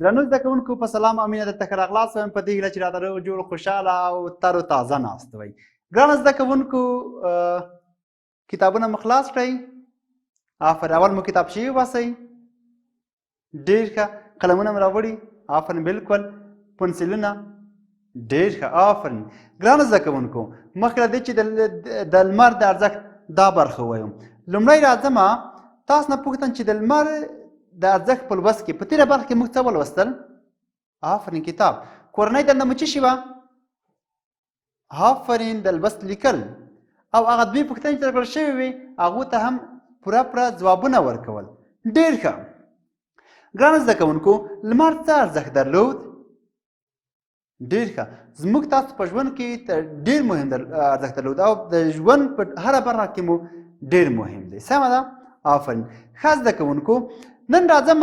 درنو زده کوونکو په سلام او مینه درته ښه راغلاست وایم په دې هیله چې راته روغ جوړ خوشحاله او تر و تازه ناست وئ. ګرانو زده کوونکو کتابونه مو خلاص کړئ. آفرین. اول مو کتابچې وباسئ. ډېر ښه. قلمونه مو راوړي. آفرین. بالکل. پنسلونه. ډېر ښه. آفرین. ګرانو زده کوونکو مخکې له دې چې د لمر د ارزښت دا برخه ووایم، لومړی راځم تاسو نه پوښتم چې د لمر د ارزښت په لوست کې په تېره برخه کې موږ څه ولوستل؟ آفرین. کتاب. کورنۍ دنده مو څه شي وه؟ آفرین. د لوست لیکل او هغه دوې پوښتنې چې درکړل شوې وې هغو ته هم پوره ځوابونه ورکول. ډېر ښه. ګرانو زده کوونکو لمر څه ارزښت درلود؟ ډېر ښه. زموږ تاسو په ژوند کې ډېر مهم ارزښت درلود او د ژوند په هره برخه کې مو ډېر مهم دی. سمه ده؟ آفرین. ښه زده کوونکو نن راځم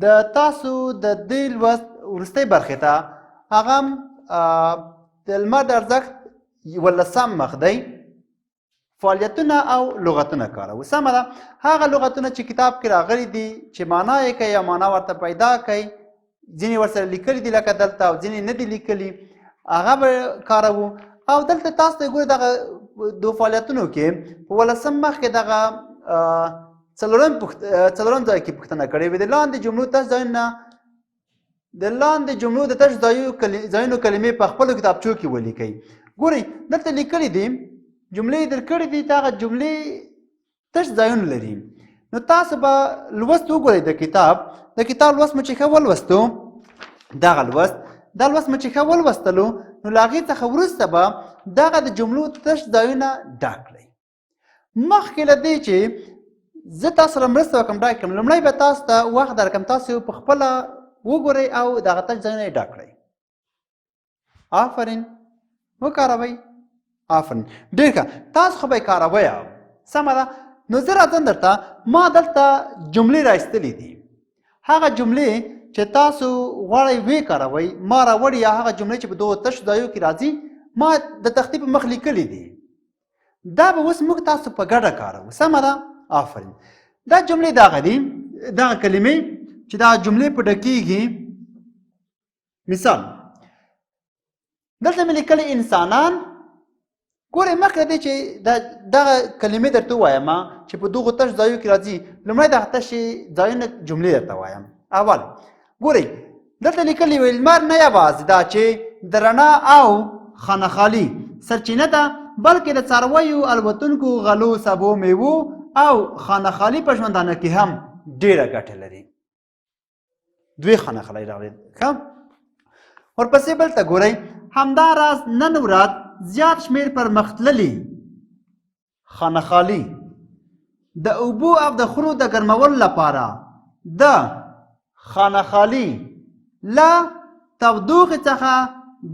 د تاسو د دې لوست وروستۍ برخې ته. هغه د لمر د ارزښت 11 مخ دی. فعالیتونه او لغتونه کاروو. سمه ده. هغه لغتونه چې کتاب کې راغلي دي چې معنا یې کوي یا معنا ورته پیدا کوي، ځینې ورسره لیکلي دي لکه دلته او ځینې نه دي لیکلي، هغه به کاروو. او دلته تاسو ته ګورئ دغه دو فعالیتونو کې په 11 مخ کې دغه څلورم ځای کې پوښتنه کړې وې د لاندې جملو تش ځایونه د تش ځایونو کلمې په خپلو کتابچو کې ولیکئ. ګورئ دلته لیکلي دي جملې درکړې دي، دغه جملې تش ځایونه لري. نو تاسو به لوست وګورئ د کتاب لوست مو چې ښه ولوستو، دا لوست مو چې ښه ولوستلو نو له هغې څخه وروسته به دغه د جملو تش ځایونه ډک کړئ. مخکې له دې چې زه تاسو سره مرسته وکړم ډک کړم، لومړی به تاسو ته وخت درکړم تاسو په خپله وګورئ او دغه تش ځایونه یې ډک کړئ. آفرین. وکاروئ. آفرین. ډېر ښه. تاسو خو به یې کاروئ. سمه ده. نو زه راځم درته ما دلته جملې رایستلې دي. هغه جملې چې تاسو غواړئ ویې کاروئ ما راوړي، یا هغه جملې چې په دغو تشو ځایو کې راځي ما د تختې په مخ لیکلي دي. دا به اوس موږ تاسو په ګډه کاروو. سمه ده. آفرین. دا جملې دغه کلمې چې دا جملې په ډکېږي. مثال دلته مې لیکلي انسانان. ګورئ مخکې دی چې دغه کلمې درته ووایم چې په دغو تش ځایو کې راځي، لومړی دغه تشې ځایونه جملې درته وایم. اول ګورئ دلته لیکلي وي لمر نه یوازې دا چې د رڼا او خانهخالي سرچینه ده، بلکې د څارویو الوتونکو غلو سبو میوو او خانهخالي په ژوندانه کې هم ډېره ګټه لري. دوی خانهخالي راغلي. ښه. ورپسې بل ته ګورئ همداراز نن ورځ زیات شمیر پرمختللي خانهخالي د اوبو او د خرو د ګرمولو لپاره د خانهخالي له تودوخې څخه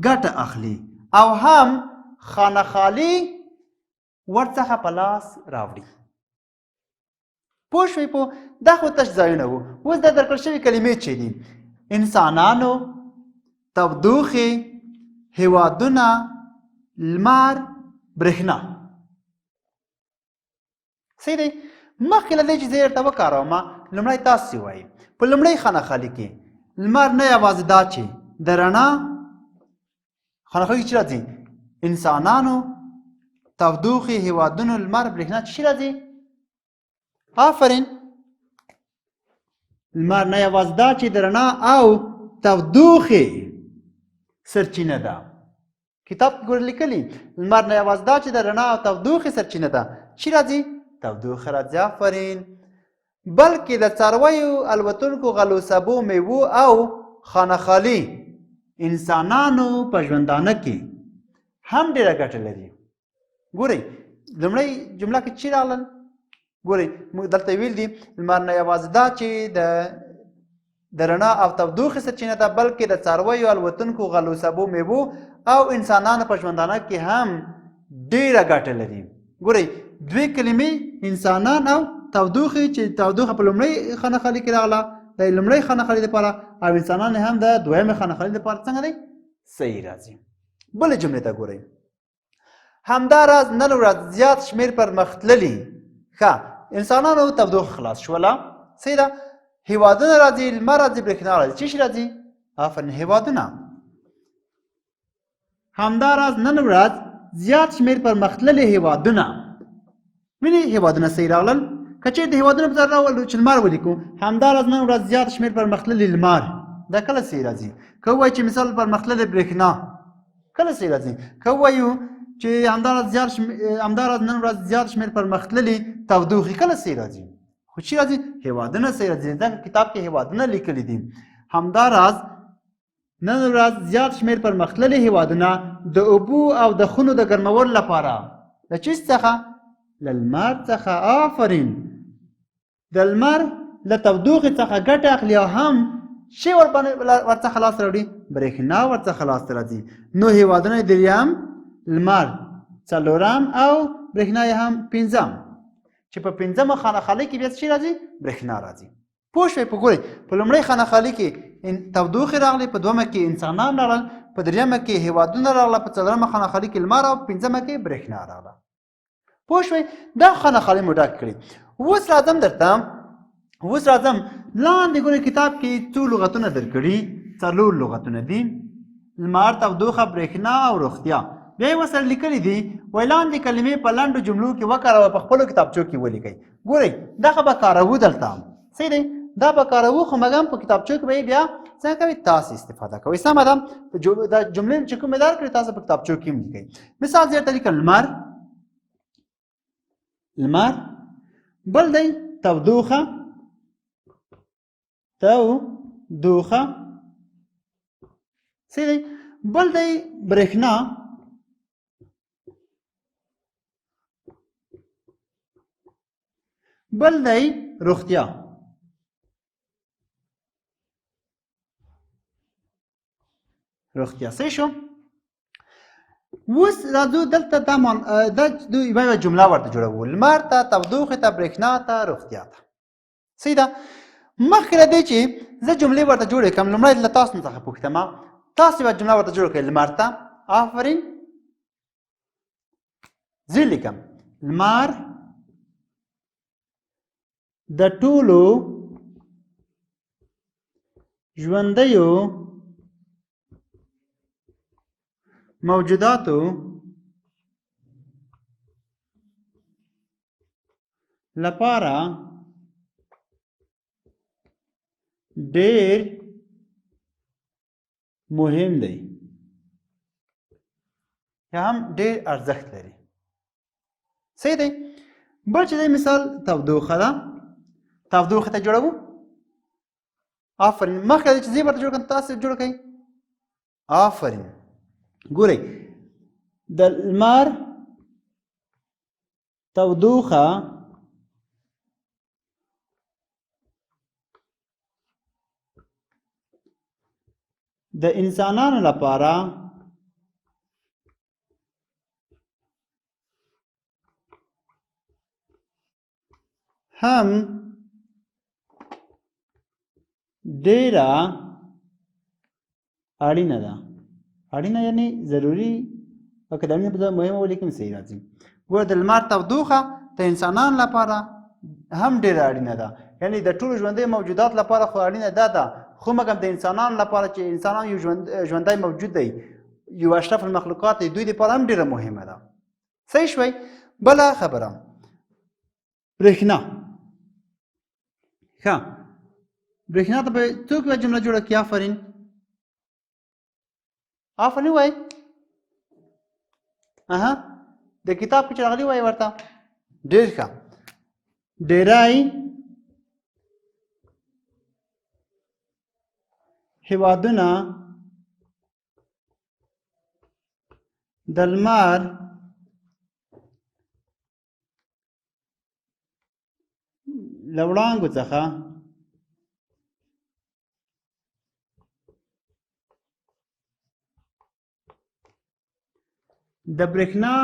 ګټه اخلي او هم خانهخالي ورڅخه په لاس راوړي. پوه شوئ؟ دا خو تش ځایونه وو. اوس دا درکړل شوي کلمې چې دي انسانانو، تودوخې، هیوادونه، لمر، برېښنا. صحیح دی. مخکې له دې چې زه درته وکاروم لومړی تاسې وایي په لومړۍ خانهخالي کې لمر نه یوازې دا چې د رڼا خانهخالي چې راځي انسانانو، تودوخې، هیوادونو، لمر، برېښنا چې راځي. آفرین. لمر نه یوازې دا چې د رڼا او تودوخې سرچینه ده. کتاب کې ګورئ لیکلي لمر نه یوازې دا چې د رڼا او تودوخې سرچینه ده. چې راځي؟ تودوخه راځي. آفرین. بلکې د څارویو الوتونکو غلو سبو میوو او خانهخالي انسانانو په ژوندانه کې هم ډېره ګټه لري. ګورئ لومړی جمله کې چې راغلل ګورئ موږ دلته ویل دي لمر نه یوازې دا چې د رڼا او تودوخې سرچینه ده، بلکې د څارویو الوتونکو غلو سبو میوو او انسانانو په ژوندانه کې هم ډېره ګټه لري. ګورئ دوی کلمې انسانان او تودوخې چې تودوخه په لومړۍ خانهخالي کې راغله د لومړۍ خانهخالي لپاره او انسانان هم د دویمې خانهخالي لپاره څنګه دی؟ صحیح راځي. بلې جملې ته ګورئ همداراز نن ورځ زیات شمېر پرمختللي انسانانو تودوخه خلاص شوله. صحیح ده. هیوادونه راځي، لمر راځي، برېښنا راځي. څه شي راځي؟ آفرین، هیوادونه. همداراز نن ورځ زیات شمېر پرمختللي هیوادونه، وینې هیوادونه صحیح راغلل. که چېرې د هیوادونو په ځای راولو چې لمر ولیکو، همداراز نن ورځ زیات شمېر پرمختللي لمر، دا کله صحیح راځي؟ که ووایو چې مثال پرمختللې برېښنا، کله صحیح راځي؟ که ووایو چې همداراز نن ورځ زیات شمېر پرمختللي تودوخې، کله صحیح راځي؟ خو چې راځي هیوادونه صحیح راځي. ځکه کتاب کې هیوادونه لیکلي دي. همداراز نن ورځ زیات شمېر پرمختللي هیوادونه د اوبو او د خونو د ګرمولو لپاره د چیز څخه؟ له لمر څخه. آفرین، د لمر له تودوخې څخه ګټه اخلي او هم شی ورڅخه لاس راوړي؟ برېښنا ورڅخه لاس راځي. نو هیوادونه یې درېیم، لمر څلورم او برېښنا یې هم پنځم. چې په پنځمه خانه خالي کې بیا څه راځي؟ برېښنا راځي. پوه شوئ؟ په ګورئ، په لومړۍ خانه خالي کې تودوخې راغلي، په دویمه کې انسانان راغلل، په دریمه کې هیوادونه راغله، په څلورمه خانه خالي کې لمر او پنځمه کې برېښنا راغله. پوه شوئ؟ دا خانه خالي مو ډک کړي. اوس راځم لاندې ګورئ کتاب کې څو لغتونه درکړي، 4 لغتونه دي: لمر، تودوخه، برېښنا او روغتیا. بیا یې ورسره لیکلي دي وایي لاندې کلمې په لنډو جملو کې وکاروئ، په خپلو کتابچو کې ولیکئ. ګورئ دغه به کاروو دلته، صحیح دی؟ دا به کاروو، خو مګم په کتابچو کې به یې بیا څنګه کوئ؟ تاسې استفاده کوئ. سمه ده؟ دا جملې چې کومې درکړې تاسو په کتابچو کې هم لیکئ. مثال زه درته لیکم لمر، بل دی تودوخه، صحیح دی؟ بل دی برېښنا، بل دی روغتیا. صحیح شو؟ اوس راځو دلته دا یوه جمله ورته جوړوو: لمر ته، تودوخې ته، برېښنا ته، روغتیا ته. صحیح ده؟ مخکې له دې چې زه جملې ورته جوړې کړم، لومړی له تاسو څخه پوښتم، تاسو یوه جمله ورته جوړه کړئ: لمر ته. آفرین. زه لیکم: لمر د ټولو ژوندیو موجوداتو لپاره ډېر مهم دی، یا هم ډېر ارزښت لري. صحیح دی؟ بل چې دی مثال تودوخه ده، تودوخې ته جوړوو. آفرین. مخکې چې زه ورته جوړ کړم تاسې جوړ کړئ. آفرین. ګورئ د لمر تودوخه د انسانانو لپاره هم ډېره اړینه ده. اړینه یعنی ضروري، او که د اړینې په ځای مهمه ولیکم صحیح راځي. ګوره د لمر تودوخه د انسانانو لپاره هم ډېره اړینه ده، یعنی د ټولو ژوندیو موجودات لپاره خو اړینه ده، خو مګم د انسانانو لپاره چې انسانان یو ژوندی موجود دی، یو اشرف المخلوقات دی، دوی دپاره هم ډېره مهمه ده. صحیح شوی؟ بله خبره برېښنا. ښه، برېښنا ته به څوک یوه جمله جوړه کړي؟ آفرین. آفرین وایي. د کتاب کې چې راغلي وایي ورته. ډېر ښه. ډېری هېوادونه د لمر له وړانګو څخه د برېښنا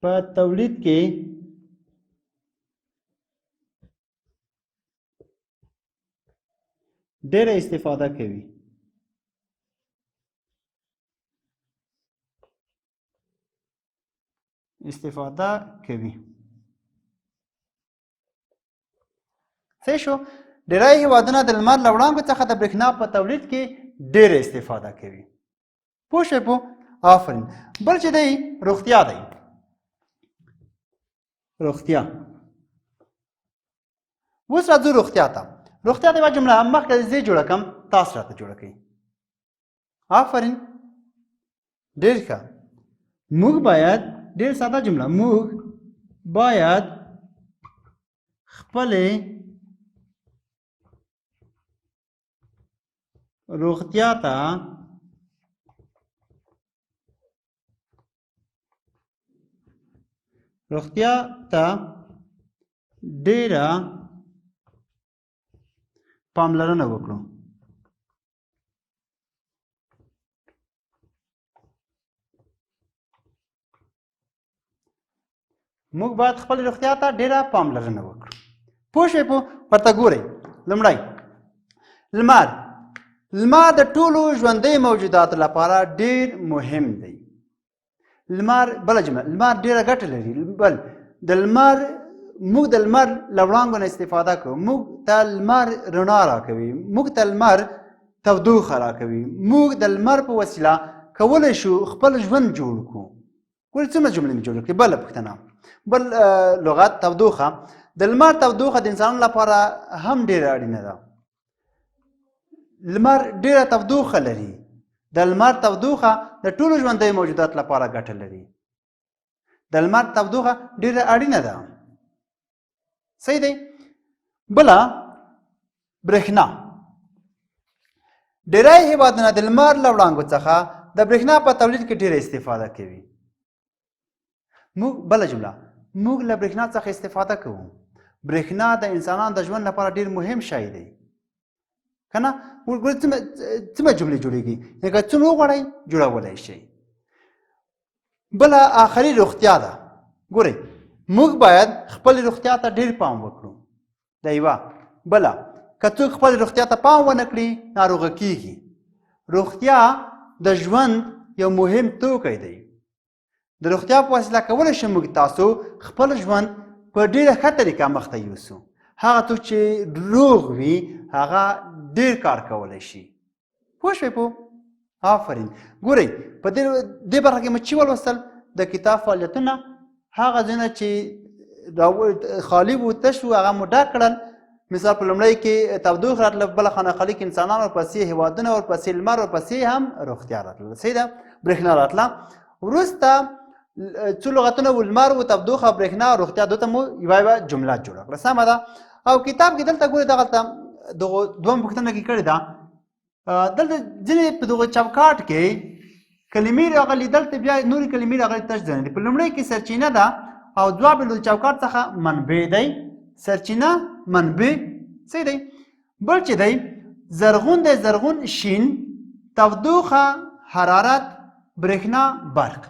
په تولید کې ډېره استفاده کوي. استفاده کوي. صحیح شو. ډیری هیوادونه د لمر له وړانګو څخه د برېښنا په تولید کې ډېره استفاده کوي. پوه شوې پوه؟ آفرین. بل چې دی روغتیا دی. روغتیا. اوس راځو روغتیا ته. روغتیا ته یوه جمله مخکې زه جوړه کړم، تاسو راته جوړه کړئ. آفرین. ډېر ښه. موږ باید، ډېر ساده جمله، موږ باید خپلې روغتیا ته ډېره پاملرنه وکړو. موږ باید خپل روغتیا ته ډېره پاملرنه وکړو. پوه شوئ؟ ورته ګورئ. لومړی لمر د ټولو ژوندیو موجوداتو لپاره ډېر مهم دی. بله جمله، لمر ډېره ګټه لري. بل موږ د لمر له وړانګو نه استفاده کوو. موږ ته لمر رڼا راکوي. موږ ته لمر تودوخه راکوي. موږ د لمر په وسیله کولی شو خپل ژوند جوړ کړو. ګورئ څومره جملې مې جوړې کړې. بله پوښتنه، بل لغت تودوخه. د لمر تودوخه د انسانانو لپاره هم ډېره اړینه ده. لمر ډېره تودوخه لري. د لمر تودوخه د ټولو ژوندیو موجوداتو لپاره ګټه لري. د لمر تودوخه ډېره اړینه ده. صحیح دی. بله برېښنا. ډېری هېوادونه د لمر له وړانګو څخه د برېښنا په تولید کې ډېره استفاده کوي. بله جمله، موږ له برېښنا څخه استفاده کوو. برېښنا د انسانانو د ژوند لپاره ډېر مهم شی دی. که نه؟ ګورئ څومره جملې جوړېږي. لکه څومره وغواړئ جوړولی شئ. بله آخري روغتیا ده. ګورئ موږ باید خپل روغتیا ته ډېر پام وکړو. دا یوه. بله، که څوک خپل روغتیا ته پام ونه کړي ناروغه کیږي. روغتیا د ژوند یو مهم توکی دی. د روغتیا په وسیله کولی شو موږ تاسو خپل ژوند په ډېره ښه طریقه مخته یوسو. هغه څوک چې روغ وي هغه ډېر کار کولی شي. پوه شوئ پوه؟ آفرین. ګورئ په دې برخه کې مو چې ولوستل د کتاب فعالیتونه، هغه ځایونه چې خالي وو، تش وو، هغه مو ډک کړل. مثال په لومړی کې تودوخه راتله، بله خانه خالي کې انسانان، ورپسې هېوادونه، ورپسې لمر، ورپسې هم روغتیا راتله. صحیح ده؟ برېښنا راتله. وروسته څو لغتونه وو، لمر وو، تودوخه، برېښنا، روغتیا. دوی ته مو یوه جمله جوړه کړه. سمه ده. او کتاب کې دلته ګورئ دغلته دویمه پوښتنه کې کړې ده. دلته ځینې په دغه چوکاټ کې کلمې راغلي، دلته بیا نورې کلمې راغلي تش ځای. په لومړی کې سرچینه ده او دوه بېلو چوکاټ څخه منبع دی. سرچینه، منبع. صحیح دی. بل چې دی زرغون دی، زرغون، شین، تودوخه، حرارت، برېښنا، برق.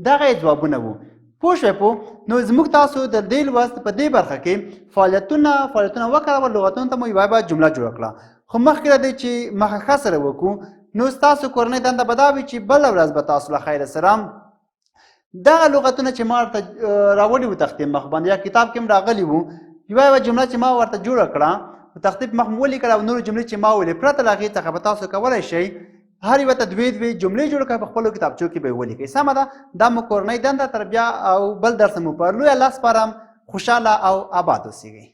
دغه ځوابونه وو. پوه شوئ پوه؟ نو زموږ تاسو د دې لوست په دې برخه کې فعالیتونه وکړول. لغتونو ته مو یوه جمله جوړه کړه. خو مخکې له دې چې مخه ښه سره وکړو، نو ستاسو کورنۍ دنده به دا وي چې بله ورځ به تاسو له خیره سره دغه لغتونه چې ما ورته راوړي وو تختې مخ باندې، یا کتاب کې هم راغلي وو، یوه جمله چې ما ورته جوړه کړه په تختې په مخ مو ولیکله، او نورې جملې چې ما ویلې پرته له هغې څخه به تاسو کولی شئ هر یوه ته دوې جملې جوړ کړئ، په خپلو کتابچو کې به یې ولیکئ. سمه ده. دا مو کورنۍ دنده. تر بیا او بل درس مو په لویه لاس سپارم. خوشحاله او آباد اوسیږئ.